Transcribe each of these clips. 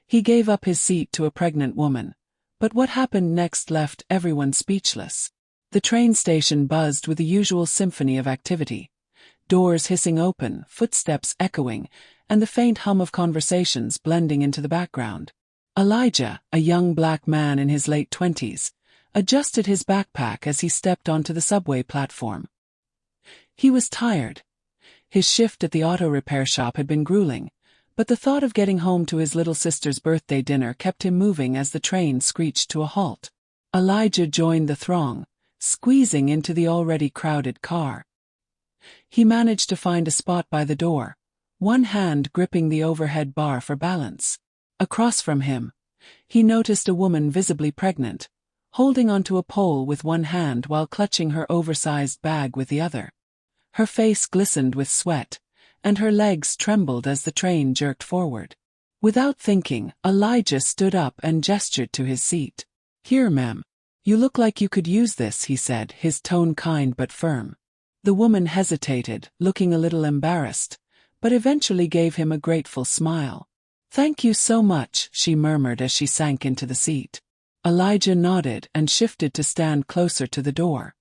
He gave up his seat to a pregnant woman, but what happened next left everyone speechless. The train station buzzed with the usual symphony of activity. Doors hissing open, footsteps echoing, and the faint hum of conversations blending into the background. Elijah, a young black man in his late 20s, adjusted his backpack as he stepped onto the subway platform. He was tired. His shift at the auto repair shop had been grueling, but the thought of getting home to his little sister's birthday dinner kept him moving as the train screeched to a halt. Elijah joined the throng, squeezing into the already crowded car. He managed to find a spot by the door, one hand gripping the overhead bar for balance. Across from him, he noticed a woman visibly pregnant, holding onto a pole with one hand while clutching her oversized bag with the other. Her face glistened with sweat, and her legs trembled as the train jerked forward. Without thinking, Elijah stood up and gestured to his seat. "Here, ma'am. You look like you could use this," he said, his tone kind but firm. The woman hesitated, looking a little embarrassed, but eventually gave him a grateful smile. "Thank you so much," she murmured as she sank into the seat. Elijah nodded and shifted to stand closer to the door.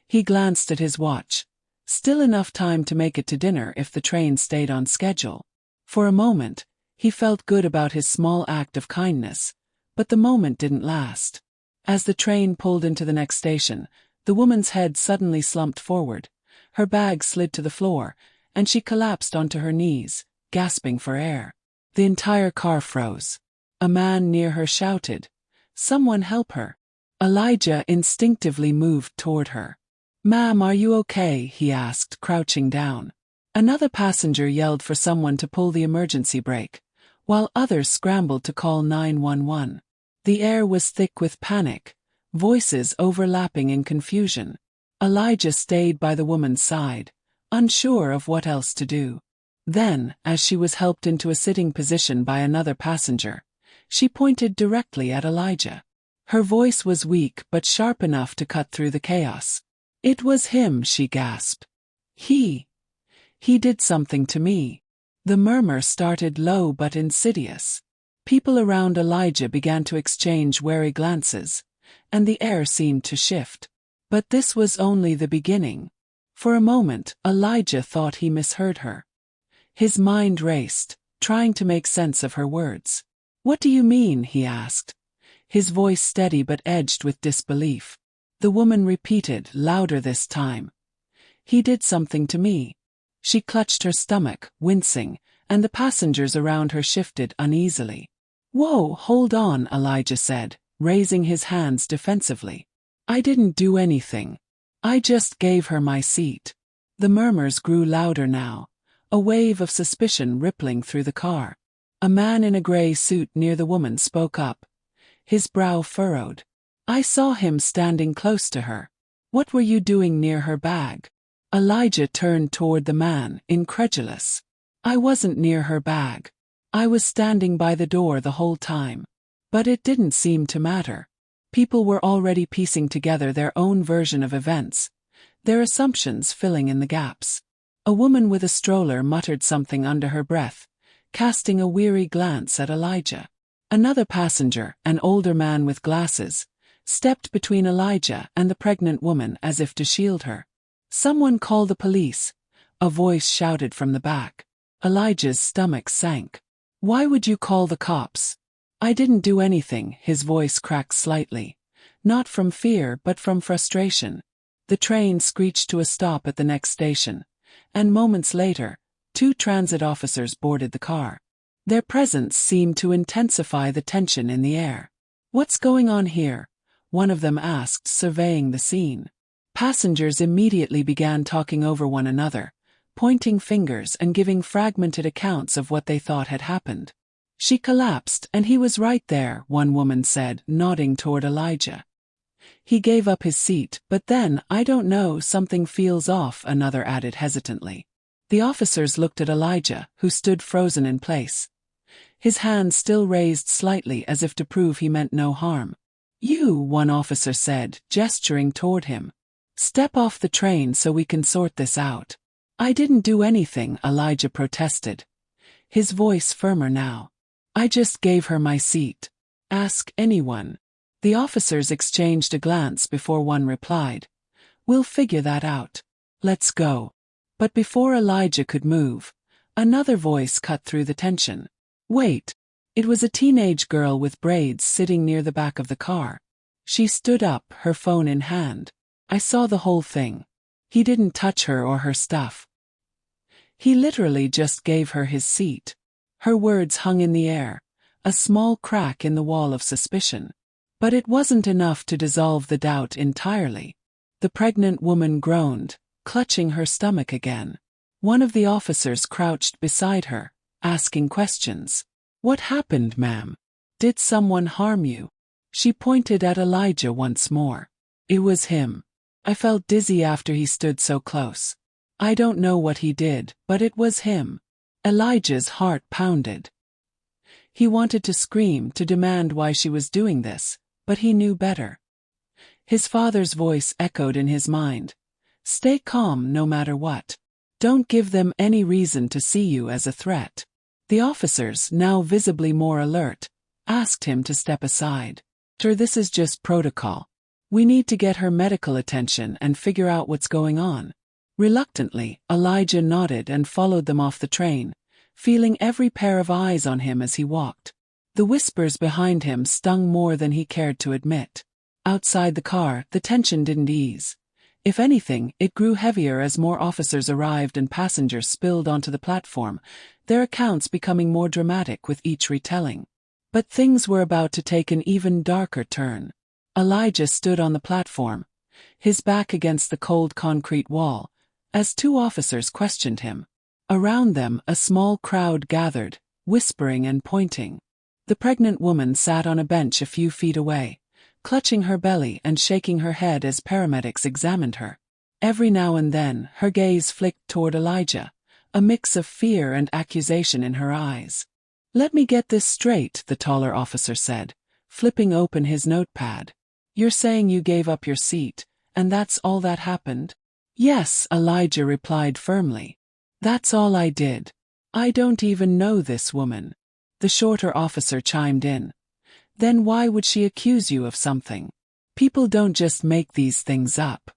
He glanced at his watch. Still enough time to make it to dinner if the train stayed on schedule. For a moment, he felt good about his small act of kindness, but the moment didn't last. As the train pulled into the next station, the woman's head suddenly slumped forward, her bag slid to the floor, and she collapsed onto her knees, gasping for air. The entire car froze. A man near her shouted, "Someone help her." Elijah instinctively moved toward her. "Ma'am, are you okay?" he asked, crouching down. Another passenger yelled for someone to pull the emergency brake, while others scrambled to call 911. The air was thick with panic, voices overlapping in confusion. Elijah stayed by the woman's side, unsure of what else to do. Then, as she was helped into a sitting position by another passenger, she pointed directly at Elijah. Her voice was weak but sharp enough to cut through the chaos. "It was him," she gasped. He did something to me." The murmur started low but insidious. People around Elijah began to exchange wary glances, and the air seemed to shift. But this was only the beginning. For a moment, Elijah thought he misheard her. His mind raced, trying to make sense of her words. "What do you mean?" he asked, his voice steady but edged with disbelief. The woman repeated, louder this time. "He did something to me." She clutched her stomach, wincing, and the passengers around her shifted uneasily. "Whoa, hold on," Elijah said, raising his hands defensively. "I didn't do anything. I just gave her my seat." The murmurs grew louder now, a wave of suspicion rippling through the car. A man in a gray suit near the woman spoke up, his brow furrowed. "I saw him standing close to her. What were you doing near her bag?" Elijah turned toward the man, incredulous. "I wasn't near her bag. I was standing by the door the whole time." But it didn't seem to matter. People were already piecing together their own version of events, their assumptions filling in the gaps. A woman with a stroller muttered something under her breath, casting a weary glance at Elijah. Another passenger, an older man with glasses, stepped between Elijah and the pregnant woman as if to shield her. "Someone call the police," a voice shouted from the back. Elijah's stomach sank. "Why would you call the cops?" "I didn't do anything," his voice cracked slightly, not from fear but from frustration. The train screeched to a stop at the next station, and moments later, 2 transit officers boarded the car. Their presence seemed to intensify the tension in the air. "What's going on here?" one of them asked, surveying the scene. Passengers immediately began talking over one another, pointing fingers and giving fragmented accounts of what they thought had happened. "She collapsed and he was right there," one woman said, nodding toward Elijah. "He gave up his seat, but then, I don't know, something feels off," another added hesitantly. The officers looked at Elijah, who stood frozen in place, his hand still raised slightly as if to prove he meant no harm. "You," one officer said, gesturing toward him. "Step off the train so we can sort this out." "I didn't do anything," Elijah protested, his voice firmer now. I just gave her my seat. Ask anyone. The officers exchanged a glance before one replied. We'll figure that out. Let's go. But before Elijah could move, another voice cut through the tension. Wait. It was a teenage girl with braids sitting near the back of the car. She stood up, her phone in hand. I saw the whole thing. He didn't touch her or her stuff. He literally just gave her his seat. Her words hung in the air, a small crack in the wall of suspicion. But it wasn't enough to dissolve the doubt entirely. The pregnant woman groaned, clutching her stomach again. One of the officers crouched beside her, asking questions. What happened, ma'am? Did someone harm you? She pointed at Elijah once more. It was him. I felt dizzy after he stood so close. I don't know what he did, but it was him. Elijah's heart pounded. He wanted to scream, to demand why she was doing this, but he knew better. His father's voice echoed in his mind. Stay calm no matter what. Don't give them any reason to see you as a threat. The officers, now visibly more alert, asked him to step aside. Sir, this is just protocol. We need to get her medical attention and figure out what's going on. Reluctantly, Elijah nodded and followed them off the train, feeling every pair of eyes on him as he walked. The whispers behind him stung more than he cared to admit. Outside the car, the tension didn't ease. If anything, it grew heavier as more officers arrived and passengers spilled onto the platform, their accounts becoming more dramatic with each retelling. But things were about to take an even darker turn. Elijah stood on the platform, his back against the cold concrete wall, as two officers questioned him. Around them, a small crowd gathered, whispering and pointing. The pregnant woman sat on a bench a few feet away, clutching her belly and shaking her head as paramedics examined her. Every now and then, her gaze flicked toward Elijah, a mix of fear and accusation in her eyes. Let me get this straight, the taller officer said, flipping open his notepad. You're saying you gave up your seat, and that's all that happened? Yes, Elijah replied firmly. That's all I did. I don't even know this woman. The shorter officer chimed in. Then why would she accuse you of something? People don't just make these things up.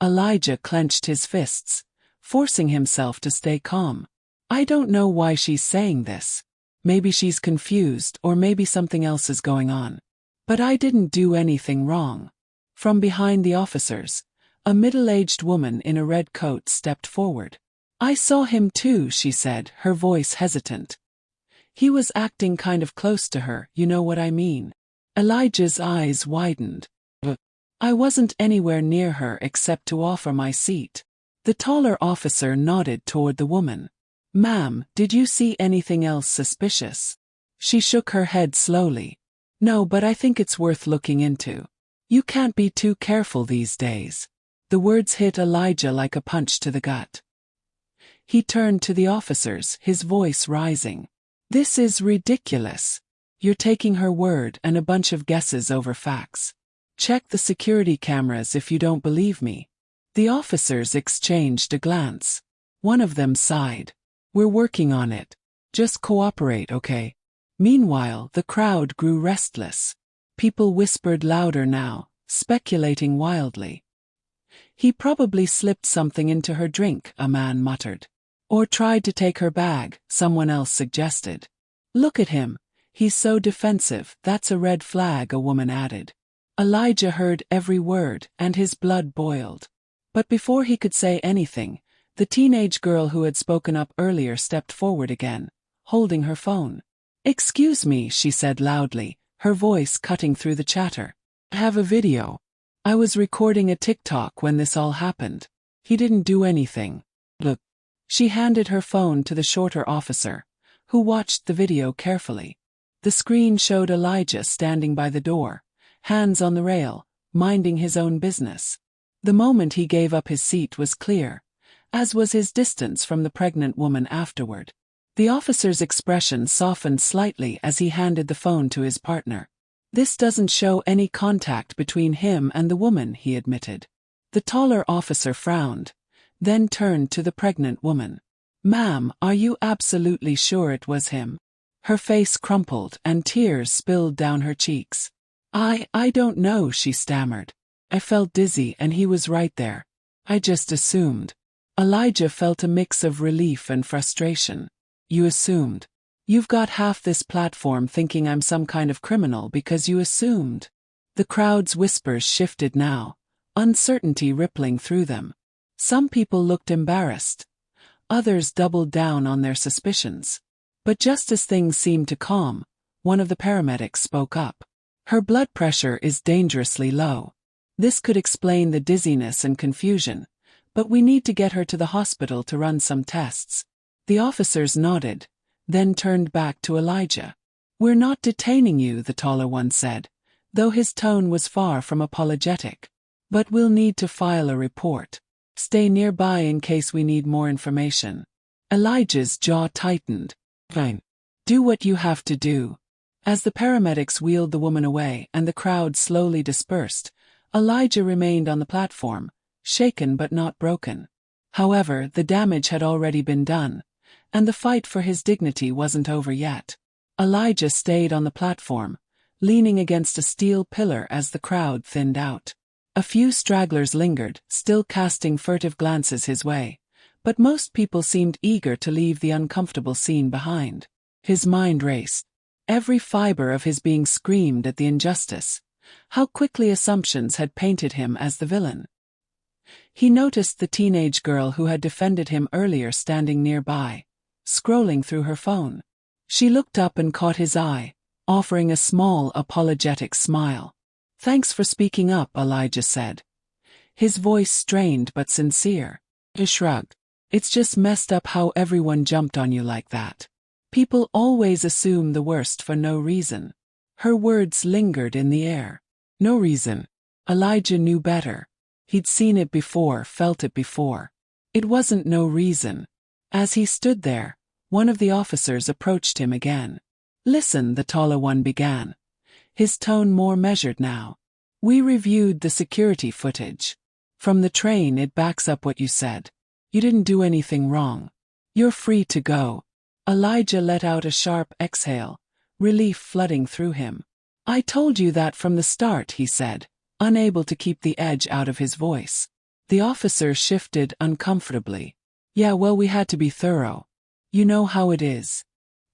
Elijah clenched his fists, forcing himself to stay calm. I don't know why she's saying this. Maybe she's confused, or maybe something else is going on. But I didn't do anything wrong. From behind the officers, a middle-aged woman in a red coat stepped forward. I saw him too, she said, her voice hesitant. He was acting kind of close to her, you know what I mean. Elijah's eyes widened. I wasn't anywhere near her except to offer my seat. The taller officer nodded toward the woman. Ma'am, did you see anything else suspicious? She shook her head slowly. No, but I think it's worth looking into. You can't be too careful these days. The words hit Elijah like a punch to the gut. He turned to the officers, his voice rising. This is ridiculous. You're taking her word and a bunch of guesses over facts. Check the security cameras if you don't believe me. The officers exchanged a glance. One of them sighed. We're working on it. Just cooperate, okay? Meanwhile, the crowd grew restless. People whispered louder now, speculating wildly. He probably slipped something into her drink, a man muttered. Or tried to take her bag, someone else suggested. Look at him. He's so defensive, that's a red flag, a woman added. Elijah heard every word, and his blood boiled. But before he could say anything, the teenage girl who had spoken up earlier stepped forward again, holding her phone. Excuse me, she said loudly, her voice cutting through the chatter. I have a video. I was recording a TikTok when this all happened. He didn't do anything. Look. She handed her phone to the shorter officer, who watched the video carefully. The screen showed Elijah standing by the door, hands on the rail, minding his own business. The moment he gave up his seat was clear, as was his distance from the pregnant woman afterward. The officer's expression softened slightly as he handed the phone to his partner. This doesn't show any contact between him and the woman, he admitted. The taller officer frowned, then turned to the pregnant woman. Ma'am, are you absolutely sure it was him? Her face crumpled and tears spilled down her cheeks. I don't know, she stammered. I felt dizzy and he was right there. I just assumed. Elijah felt a mix of relief and frustration. You assumed. You've got half this platform thinking I'm some kind of criminal because you assumed. The crowd's whispers shifted now, uncertainty rippling through them. Some people looked embarrassed. Others doubled down on their suspicions. But just as things seemed to calm, one of the paramedics spoke up. Her blood pressure is dangerously low. This could explain the dizziness and confusion, but we need to get her to the hospital to run some tests. The officers nodded, then turned back to Elijah. We're not detaining you, the taller one said, though his tone was far from apologetic. But we'll need to file a report. Stay nearby in case we need more information. Elijah's jaw tightened. Fine. Do what you have to do. As the paramedics wheeled the woman away and the crowd slowly dispersed, Elijah remained on the platform, shaken but not broken. However, the damage had already been done, and the fight for his dignity wasn't over yet. Elijah stayed on the platform, leaning against a steel pillar as the crowd thinned out. A few stragglers lingered, still casting furtive glances his way, but most people seemed eager to leave the uncomfortable scene behind. His mind raced. Every fiber of his being screamed at the injustice. How quickly assumptions had painted him as the villain. He noticed the teenage girl who had defended him earlier standing nearby, scrolling through her phone. She looked up and caught his eye, offering a small, apologetic smile. Thanks for speaking up, Elijah said. His voice strained but sincere. He shrugged. It's just messed up how everyone jumped on you like that. People always assume the worst for no reason. Her words lingered in the air. No reason. Elijah knew better. He'd seen it before, felt it before. It wasn't no reason. As he stood there, one of the officers approached him again. Listen, the taller one began, his tone more measured now. We reviewed the security footage. From the train, it backs up what you said. You didn't do anything wrong. You're free to go. Elijah let out a sharp exhale, relief flooding through him. I told you that from the start, he said, unable to keep the edge out of his voice. The officer shifted uncomfortably. Yeah, well, we had to be thorough. You know how it is.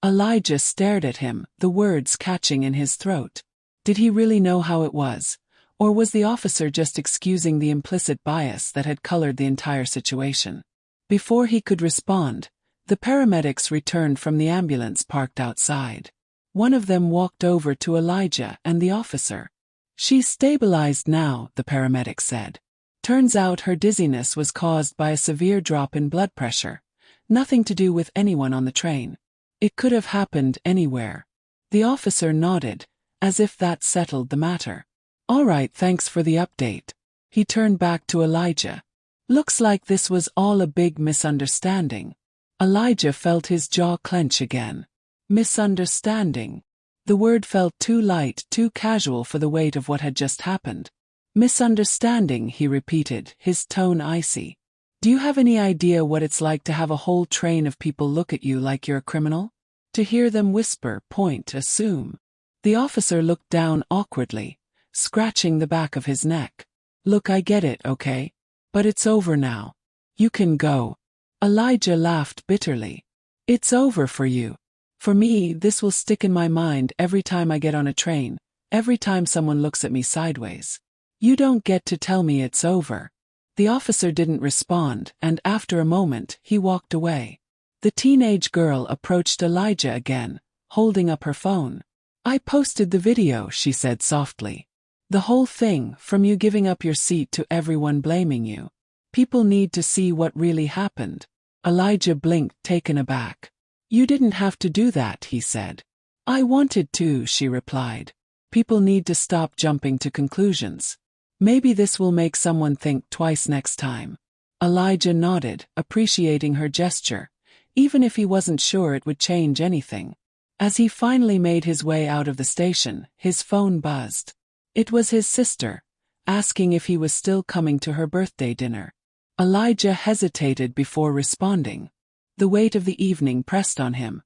Elijah stared at him, the words catching in his throat. Did he really know how it was? Or was the officer just excusing the implicit bias that had colored the entire situation? Before he could respond, the paramedics returned from the ambulance parked outside. One of them walked over to Elijah and the officer. She's stabilized now, the paramedic said. Turns out her dizziness was caused by a severe drop in blood pressure. Nothing to do with anyone on the train. It could have happened anywhere. The officer nodded, as if that settled the matter. All right, thanks for the update. He turned back to Elijah. Looks like this was all a big misunderstanding. Elijah felt his jaw clench again. Misunderstanding. The word felt too light, too casual for the weight of what had just happened. Misunderstanding, he repeated, his tone icy. Do you have any idea what it's like to have a whole train of people look at you like you're a criminal? To hear them whisper, point, assume. The officer looked down awkwardly, scratching the back of his neck. Look, I get it, okay? But it's over now. You can go. Elijah laughed bitterly. It's over for you. For me, this will stick in my mind every time I get on a train, every time someone looks at me sideways. You don't get to tell me it's over. The officer didn't respond, and after a moment, he walked away. The teenage girl approached Elijah again, holding up her phone. I posted the video, she said softly. The whole thing, from you giving up your seat to everyone blaming you. People need to see what really happened. Elijah blinked, taken aback. You didn't have to do that, he said. I wanted to, she replied. People need to stop jumping to conclusions. Maybe this will make someone think twice next time. Elijah nodded, appreciating her gesture, even if he wasn't sure it would change anything. As he finally made his way out of the station, his phone buzzed. It was his sister, asking if he was still coming to her birthday dinner. Elijah hesitated before responding. The weight of the evening pressed on him,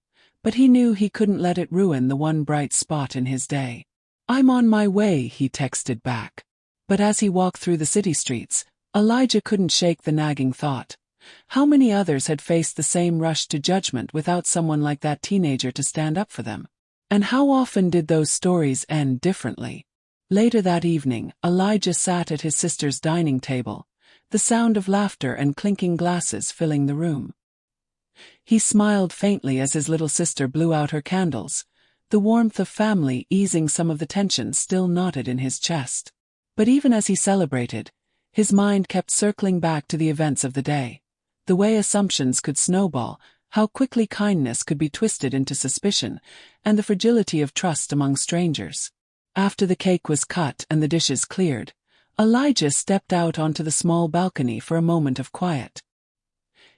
but he knew he couldn't let it ruin the one bright spot in his day. "I'm on my way," he texted back. But as he walked through the city streets, Elijah couldn't shake the nagging thought. How many others had faced the same rush to judgment without someone like that teenager to stand up for them? And how often did those stories end differently? Later that evening, Elijah sat at his sister's dining table, the sound of laughter and clinking glasses filling the room. He smiled faintly as his little sister blew out her candles, the warmth of family easing some of the tension still knotted in his chest. But even as he celebrated, his mind kept circling back to the events of the day. The way assumptions could snowball, how quickly kindness could be twisted into suspicion, and the fragility of trust among strangers. After the cake was cut and the dishes cleared, Elijah stepped out onto the small balcony for a moment of quiet.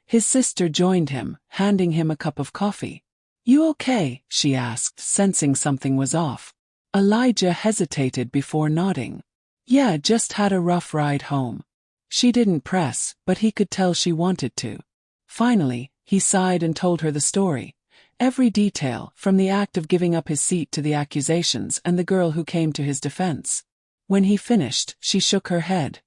His sister joined him, handing him a cup of coffee. "You okay?" she asked, sensing something was off. Elijah hesitated before nodding. "Yeah, just had a rough ride home." She didn't press, but he could tell she wanted to. Finally, he sighed and told her the story. Every detail, from the act of giving up his seat to the accusations and the girl who came to his defense. When he finished, she shook her head,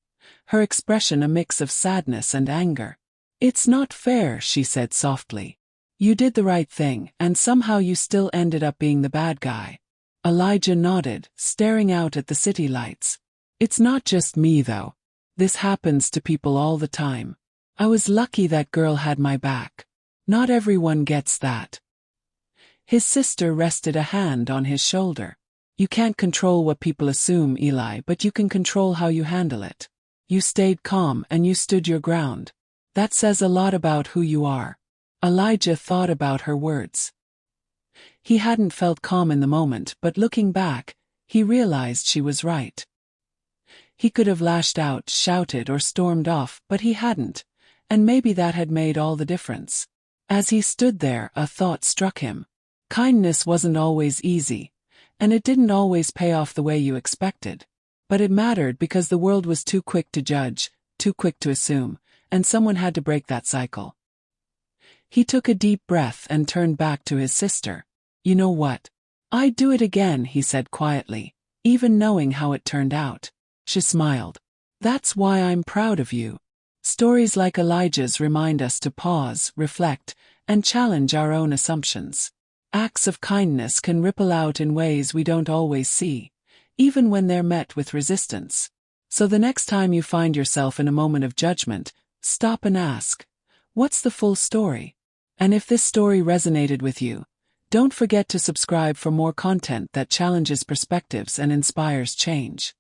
her expression a mix of sadness and anger. "It's not fair," she said softly. "You did the right thing, and somehow you still ended up being the bad guy." Elijah nodded, staring out at the city lights. "It's not just me though. This happens to people all the time. I was lucky that girl had my back. Not everyone gets that." His sister rested a hand on his shoulder. "You can't control what people assume, Eli, but you can control how you handle it. You stayed calm and you stood your ground. That says a lot about who you are." Elijah thought about her words. He hadn't felt calm in the moment, but looking back, he realized she was right. He could have lashed out, shouted, or stormed off, but he hadn't, and maybe that had made all the difference. As he stood there, a thought struck him. Kindness wasn't always easy, and it didn't always pay off the way you expected. But it mattered because the world was too quick to judge, too quick to assume, and someone had to break that cycle. He took a deep breath and turned back to his sister. "You know what? I'd do it again," he said quietly, even knowing how it turned out. She smiled. "That's why I'm proud of you." Stories like Elijah's remind us to pause, reflect, and challenge our own assumptions. Acts of kindness can ripple out in ways we don't always see, even when they're met with resistance. So the next time you find yourself in a moment of judgment, stop and ask, what's the full story? And if this story resonated with you, don't forget to subscribe for more content that challenges perspectives and inspires change.